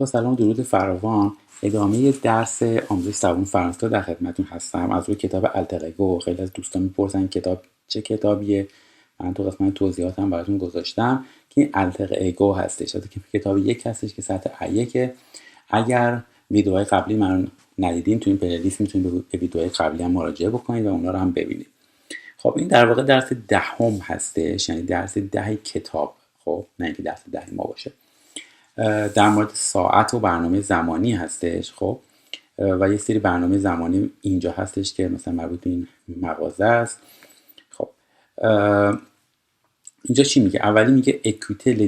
با سلام درود فراوان. ادامه درس آموزش زبان فرانسه در خدمتتون هستم از روی کتاب التر ایگو. خیلی از دوستان میپرسن کتاب چه کتابیه. من تو قسمت توضیحاتم براتون گذاشتم که این التر ایگو هستش. که کتاب یک هستش که سطح A1. اگر ویدیوهای قبلی من ندیدین تو این پلیلیست میتونید به ویدیوهای قبلی هم مراجعه بکنید و اونا رو هم ببینید. خب این در واقع درس دهم هستش، یعنی درس 10 کتاب. خب نه اینکه درس 10 ما باشه. در مورد ساعت و برنامه زمانی هستش. خب و یه سری برنامه زمانی اینجا هستش که مثلا مربوط به این مغازه است. خب اینجا چی میگه؟ اولی میگه اکوتل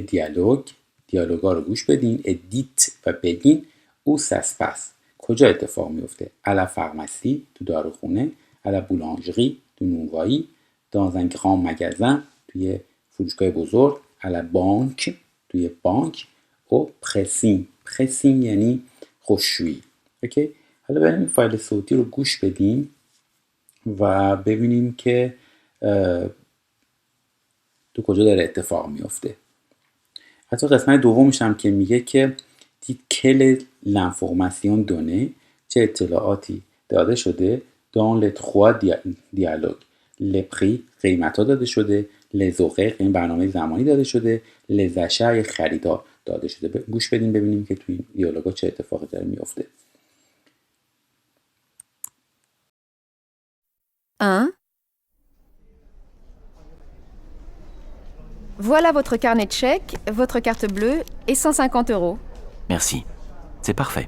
دیالوگا رو گوش بدین. ادیت و بگین. او سسپس کجا اتفاق میفته؟ الا فارماسی تو داروخونه، الا بولانژری تو نونوایی، dans un grand magasin توی فروشگاه بزرگ، الا بانک توی بانک، و پرسینگ یعنی خشکشویی. اوکی، حالا بریم این فایل صوتی رو گوش بدیم و ببینیم که تو کجا داره اتفاق میفته. حتی قسمت دومش هم که میگه که کل لنفورماسیون دونه، چه اطلاعاتی داده شده dans les 3 دیالوگ. لپری قیمت ها داده شده، لزوقه این برنامه زمانی داده شده، لزشه خریدار داده شده. گوش بدیم ببینیم که توی این دیالوگا چه اتفاقی داره میفته. 1. Voilà votre carnet de chèques, votre carte bleue et 150 €. Merci. C'est parfait.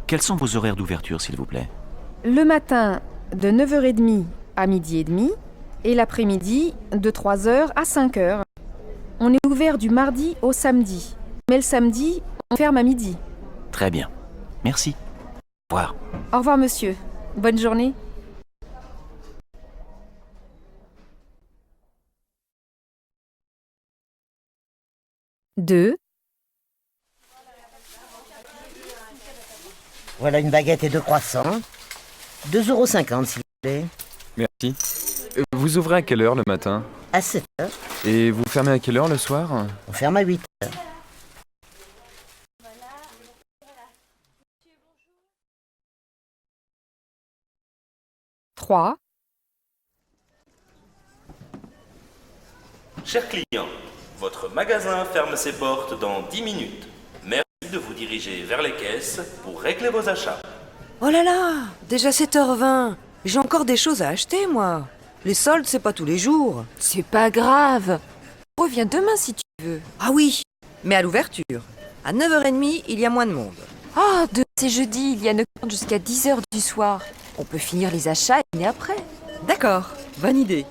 Quels sont vos horaires d'ouverture, s'il vous plaît? Le matin, de 9h30 à 12h30 et l'après-midi, de 3h à 5h. On est ouvert du mardi au samedi. Mais le samedi, on ferme à midi. Très bien. Merci. Au revoir. Au revoir, monsieur. Bonne journée. Deux. Voilà une baguette et 2 croissants. 2,50 €, s'il vous plaît. Merci. Vous ouvrez à quelle heure le matin? À 7 h. Et vous fermez à quelle heure le soir? On ferme à 8 h. Trois. Chers clients, votre magasin ferme ses portes dans 10 minutes. Merci de vous diriger vers les caisses pour régler vos achats. Oh là là, déjà 7h20. J'ai encore des choses à acheter, moi. Les soldes, c'est pas tous les jours. C'est pas grave. Reviens demain si tu veux. Ah oui, mais à l'ouverture. À 9h30, il y a moins de monde. Ah, demain c'est jeudi, il y a nocturne jusqu'à 10h du soir. On peut finir les achats et dîner après. D'accord, bonne idée.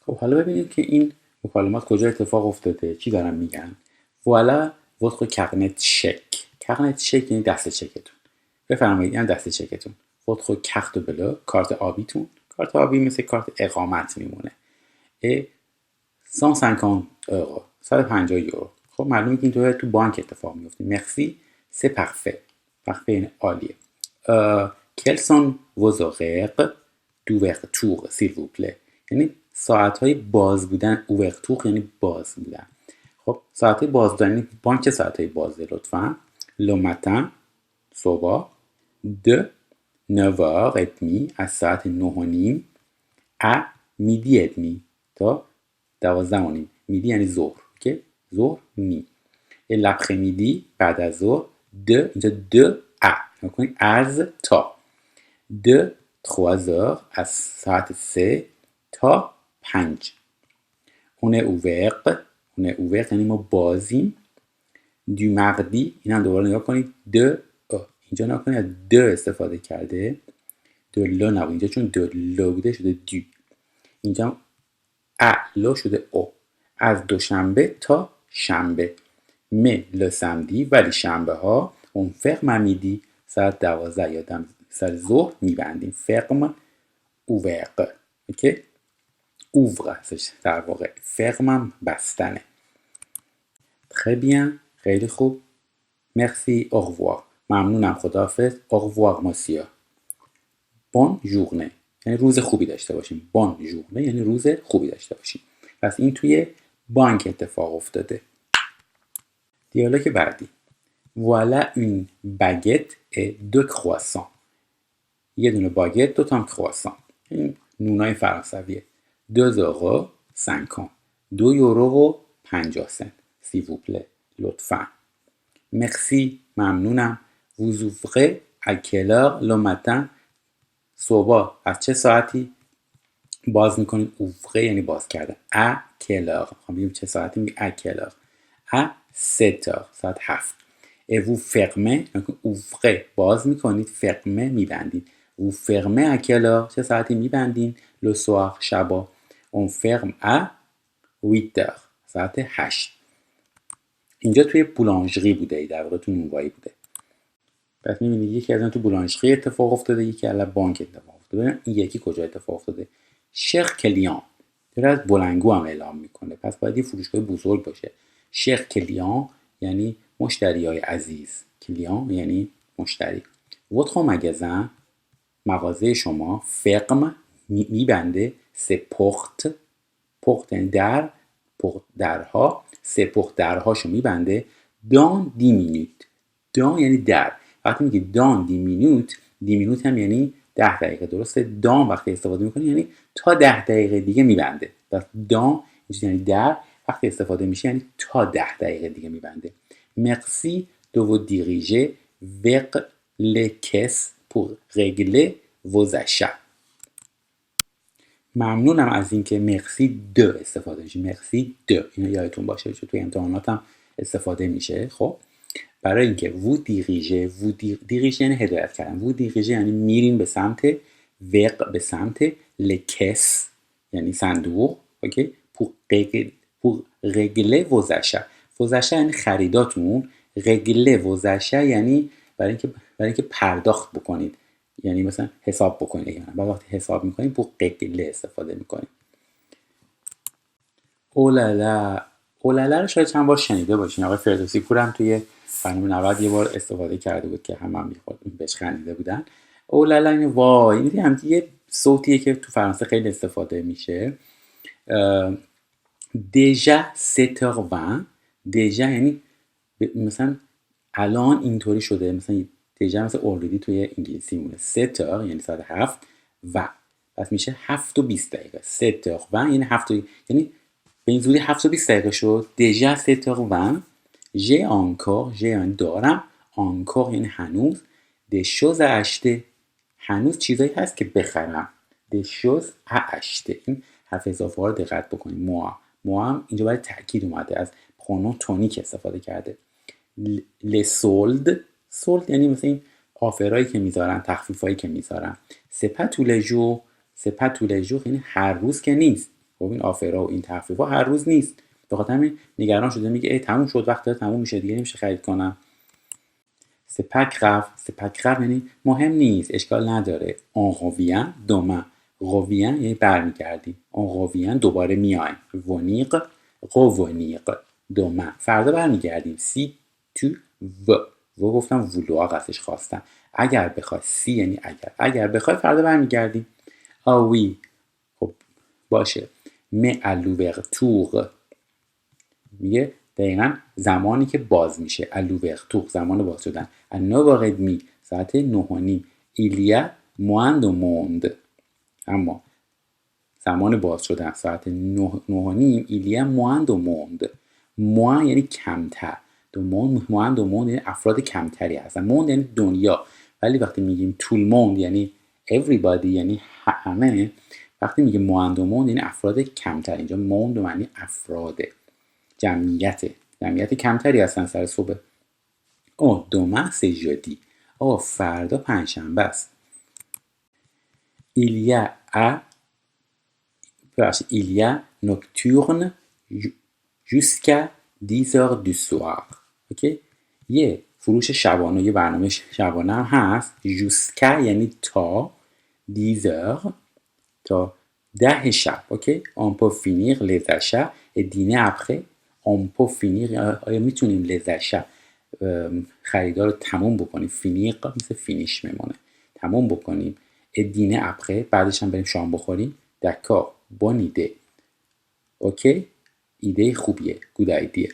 خب حالا ببینید که این مکالمات کجا اتفاق افتاده، چی دارن میگن. والا votre carnet chèque. carnet chèque یعنی دسته چکتون. بفرمایید این دسته چکتون. votre carte bleue کارت آبیتون. کارت آبی مثل کارت اقامت میمونه. 150 €. 150 €. خب معلومه که اینطور تو بانک اتفاق میفته. merci c'est parfait. parfait یعنی عالیه. quels sont vos horaires d'ouverture s'il vous plaît. یعنی ساعت‌های باز بودن. ouverture یعنی باز بودن. خب ساعت‌های باز بودن یعنی بانک چه ساعت‌های بازه لطفاً؟ le matin صبح de 9h30 از ساعت 9:30 à 12h30 تا 12:30. میدی یعنی ظهر. اوکی؟ ظهر می. et l'après-midi بعد از ظهر de اینجا de à نکنید از تا de 3h از ساعت 3 تا 5. on est ouvert یعنی ما بازیم. du mardi این هم دوباره نگاه کنید de اینجا نگاه کنید از de استفاده کرده. de le نبود اینجا چون de le بوده شده du. اینجا a le شده او. از دوشنبه تا شنبه. mais le samedi ولی شنبه ها on ferme à midi ساعت 12 یا سر ظهر میبندیم. ferme ouvert. اوکی؟ ouvre هستش در واقع. ferme هم بستنه. très bien. خیلی خوب. merci au revoir. ممنونم خداحافظ. au revoir monsieur. bonne journée یعنی روز خوبی داشته باشیم. bonne journée یعنی روز خوبی داشته باشیم. پس این توی بانک اتفاق افتاده. دیالوگ بعدی. Voilà une baguette et 2 croissants. یه دونه باگت 2 تا کرواسان. این نونای فرانسویه. 2,50 €. 2,50 €. s'il vous plaît. لطفاً. Merci. ممنونم. Vous ouvrez à quelle heure le matin? صبح از چه ساعتی باز میکنید؟ ouvrir یعنی باز کردن. À quelle heure؟ خب بگیم چه ساعتی؟ میگه à quelle heure؟ À 7 heures. ساعت 7. Et vous fermez. ouvrez باز میکنید. fermez میبندید. vous fermez à quelle heure؟ چه ساعتی میبندین؟ le soir شبا. on ferme à 8 heures. ساعت 8. اینجا توی بولانژری بوده، در واقع تو نونوایی بوده. پس می‌بینید یکی از اون تو بولانژری اتفاق افتاده، یکی از بانک اتفاق افتاده. این یکی کجا اتفاق افتاده؟ شیخ کلیان داره از بلندگو هم اعلام میکنه، پس باید یه فروشگاه بزرگ باشه. شیخ کلیان یعنی مشتریای عزیز، کلیان یعنی مشتری. votre magasin مغازه شما فرم میبنده، سپورت پورت یعنی در، پورت درها، سپورت درهاشو میبنده. دان 10 minutes. دان یعنی در. وقتی میگه دان 10 minutes، 10 minutes هم یعنی 10 دقیقه، درسته؟ دان وقتی استفاده میکنه یعنی تا 10 دقیقه دیگه میبنده. پس دان یعنی در، وقتی استفاده میشه یعنی تا 10 دقیقه دیگه میبنده. merci de vous diriger vers les caisses pour régler vos achats. ممنونم از اینکه مرسی د استفاده میشه. مرسی د اینو یادتون باشه چون توی امتحانات هم استفاده میشه. خب برای اینکه وو دیریژه، دیریژه یعنی هدایت کردن، وو دیریژه یعنی میرین به سمت، وق به سمت، لکس یعنی صندوق، اوکی، pour régler vos achats. vos achats یعنی خریداتون، régler vos achats یعنی برای اینکه پرداخت بکنید، یعنی مثلا حساب بکنید. بعد وقتی حساب میکنید pour régler استفاده میکنید. اولالا اولالا رو شاید چند بار شنیده باشین. آقای فردوسی پور هم توی برنامه 90 یه بار استفاده کرده بود که هم بهش خندیده بودن. اولالا یعنی وای. میدونی هم یه صوتیه که تو فرانسه خیلی استفاده میشه. déjà 7h20. déjà یعنی مثلا الان اینطوری شده، مثلا déjà مثلا already توی انگلیسی مونه. 7h یعنی ساعت 7 و پس میشه 7:20. 7h20 یعنی 7 یعنی به این زودی 7:20 شد. déjà 7h20. j'ai encore یعنی دارم، encore یعنی هنوز، des choses à acheter هنوز چیزایی هست که بخرم. des choses à acheter. این حرف اضافه ها رو دقت بکنید. moi هم اینجا برای تاکید اومده، از پرونون تونیک استفاده کرده. les soldes یعنی مثلا این آفرایی که میذارن، تخفیفایی که میذارن. c'est pas tous les jours یعنی هر روز که نیست. خب این آفرها و این تخفیفا هر روز نیست. به خاطر همین نگران شده، میگه ای تموم شد، وقت داره تموم میشه دیگه، نمیشه خرید کنم. c'est pas grave یعنی مهم نیست، اشکال نداره. on revient demain. revient یعنی برمیگردیم. on revient دوباره میایم. revenir demain فردا برمیگردیم. si tu veux گفتم vouloir ازش خواستم. اگر بخوای، si یعنی اگر بخوای فردا برمیگردیم. ah oui خب باشه. mais à l'ouverture میگه دقیقا زمانی که باز میشه. à l'ouverture زمان باز شدن. à 9h30 ساعت 9:30. il y a moins de monde اما زمان باز شدن ساعت 9:30 il y a moins de monde. moins یعنی کمتر. moins de monde یعنی افراد کمتری هستن. monde یعنی دنیا، ولی وقتی میگیم tout le monde یعنی everybody یعنی همه، وقتی میگیم moins de monde یعنی افراد کمتر. اینجا monde معنی افراده، جمعیت کمتری هستن سر صبح. demain c'est jeudi. فردا پنجشنبه است. il y a nocturne jusqu'à 10h du soir. اوکی؟ یه فروش شبانه، یه برنامه شبانه هم هست. jusqu'à یعنی تا، 10h تا 10 شب. اوکی؟ on peut finir les achats et dîner après. on peut finir آیا میتونیم les achats خریدار رو تموم بکنیم. فینیق مثل فینیش میمونه، تموم بکنیم. et dîner après بعدش هم بریم شام بخوریم. d'accord bonne idée. اوکی؟ ایده خوبیه. good idea.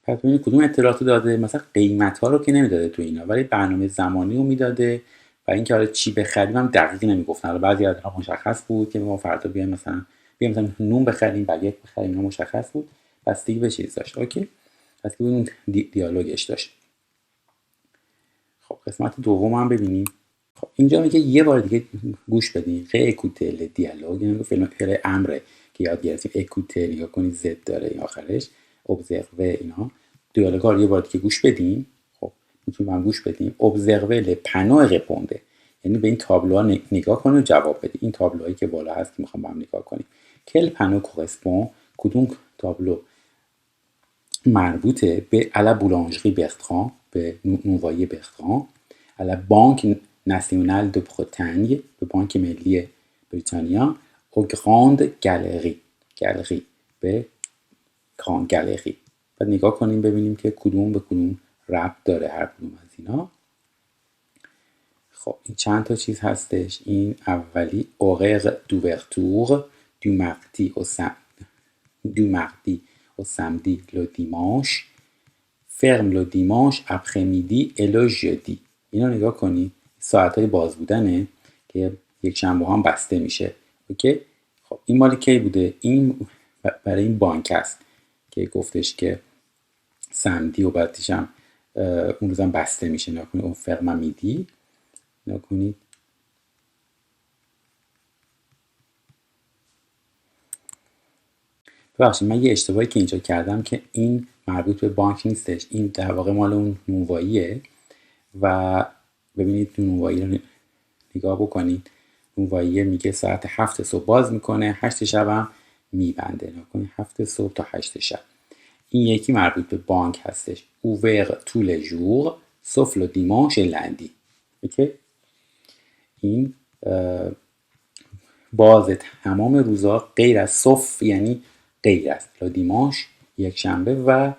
پس ببینید کدوم اطلاعاتو داده. مثلا قیمت ها رو که نمیداده تو اینا، ولی برنامه زمانی رو میداده و اینکه حالا چی بخریم هم دقیق نمیگفتن. حالا بعضی از اینا مشخص بود که ما فردا بیایم مثلا نون بخریم، باگت بخریم، اینا مشخص بود. بستگی به چیز داشت. اوکی، پس ببینیم دیالوگش داشت. خب قسمت دوم هم ببینیم. خب اینجا میگه یه بار دیگه گوش بدین. اکوتل دیالوگ، یعنی فعل امره که یاد گرفتیم. اکوتل نگاه کنید زد داره این آخرش، ابزرو اینا. دیالوگا رو یه بار دیگه گوش بدین. خب میتونیم هم گوش بدیم. ابزرو ل پنو رپونده، یعنی به این تابلوها نگاه کنید و جواب بدید. این تابلوهایی که بالا هست که میخوام با هم نگاه کنیم. کل پنو کورسپون، کدوم تابلو مربوطه به الا بولانژری برتران، به نونوایی برتران، الا بانک ناسیونال دو برتانیه، به بانک ملی بریتانیا، او گراند گالری، گالری به گراند گالری. بعد نگاه کنیم ببینیم که کدوم به کدوم ربط داره هر کدوم از اینا. خب این چند تا چیز هستش. این اولی horaire d'ouverture du mardi au samedi le dimanche, ferme le dimanche après-midi et le jeudi. اینا نگاه کنید، ساعت‌های باز بودنه که یک شنبه هم بسته میشه. اوکی؟ خب این مال کی بوده؟ این برای این بانک است که گفتش که سمدی و بعدش هم اون روزم بسته میشه. نگاه کنید اون فرما میدی، نگاه کنید ببخشید من یه اشتباهی که اینجا کردم که این مربوط به بانک نیستش، این در واقع مال اون نونواییه. و ببینید نونوایی رو نگاه بکنید. نونوایی میگه ساعت 7 صبح باز میکنه، 8 شب هم میبنده. نگاه کنید 7 صبح تا 8 شب. این یکی مربوط به بانک هستش. ouvert tous les jours sauf le dimanche et lundi. اوکی؟ این باز تمام روزا غیر از صف، یعنی غیر از لا دیمانش یک شنبه و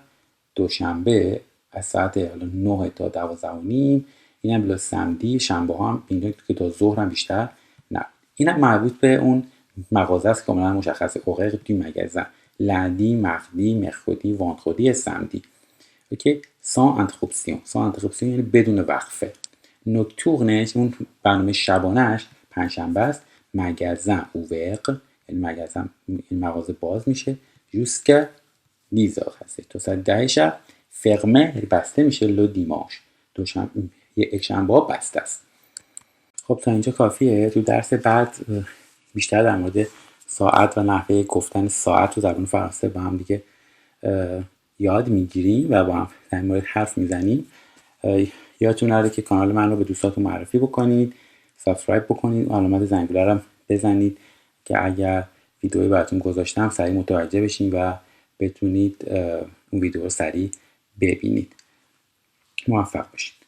دوشنبه از ساعت 9 تا 12:30. این هم لا سمدی شنبه هم اینجا که تا ظهر هم بیشتر نه. این هم مربوط به اون مغازه است که کاملا مشخصه. horaire du magasin lundi mardi mercredi vendredi samedi. اوکی؟ sans interruption یعنی بدون وقفه. نوکتورنش اون برنامه شبانهش پنجشنبه است. مگزن اوورق، یعنی مگزن این مغازه باز میشه jusqu'à 10 هست تا ساعت 10 شب. فرمه بسته میشه لو دیماش، یک شنبه ها بسته است. خب تا اینجا کافیه. تو درس بعد بیشتر در مورد ساعت و نحوه گفتن ساعت و زبان فرانسه با هم دیگه یاد میگیریم و با هم در مورد حرف میزنیم. یادتون نره که کانال من رو به دوستاتون معرفی بکنید، سابسکرایب بکنید و علامت زنگوله رو بزنید که اگر ویدیویی براتون گذاشتم سریع متوجه بشین و بتونید اون ویدیو رو سریع ببینید. موفق باشید.